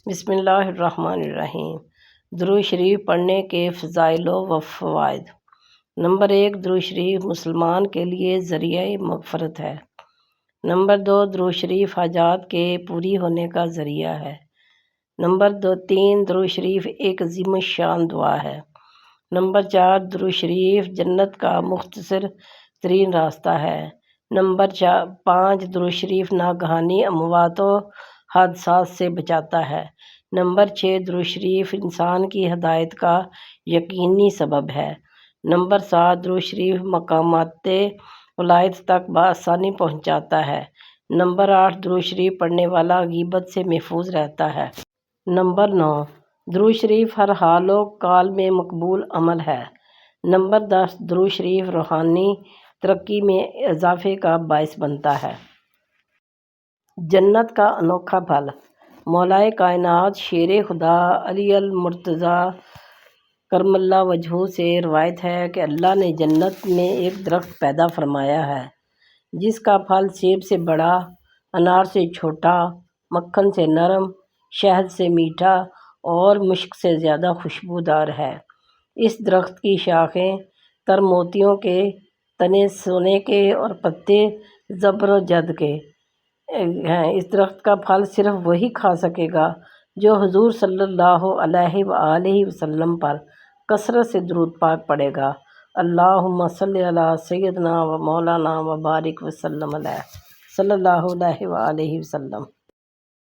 بسم اللہ الرحمن الرحیم۔ درود شریف پڑھنے کے فضائل و فوائد۔ نمبر 1، درود شریف مسلمان کے لیے ذریعہ مغفرت ہے۔ نمبر 2، درود شریف حاجات کے پوری ہونے کا ذریعہ ہے۔ نمبر 3، درود شریف ایک عظیم الشان دعا ہے۔ نمبر 4، درود شریف جنت کا مختصر ترین راستہ ہے۔ نمبر 5، درود شریف ناگہانی اموات و حادثات سے بچاتا ہے۔ نمبر 6، درود شریف انسان کی ہدایت کا یقینی سبب ہے۔ نمبر 7، درود شریف مقامات ولایت تک بآسانی پہنچاتا ہے۔ نمبر 8، درود شریف پڑھنے والا غیبت سے محفوظ رہتا ہے۔ نمبر 9، درود شریف ہر حال و کال میں مقبول عمل ہے۔ نمبر 10، درود شریف روحانی ترقی میں اضافے کا باعث بنتا ہے۔ جنت کا انوکھا پھل۔ مولائے کائنات شیر خدا علی المرتضیٰ کرم اللہ وجہہ سے روایت ہے کہ اللہ نے جنت میں ایک درخت پیدا فرمایا ہے جس کا پھل سیب سے بڑا، انار سے چھوٹا، مکھن سے نرم، شہد سے میٹھا اور مشک سے زیادہ خوشبودار ہے۔ اس درخت کی شاخیں تر موتیوں کے، تنے سونے کے اور پتے زبرجد کے ہیں۔ اس درخت کا پھل صرف وہی کھا سکے گا جو حضور صلی اللہ علیہ وآلہ وسلم پر کثرت سے درود پاک پڑھے گا۔ اللہم صلی علی سیدنا و مولانا و بارک وسلم علیہ صلی اللہ علیہ وآلہ وسلم۔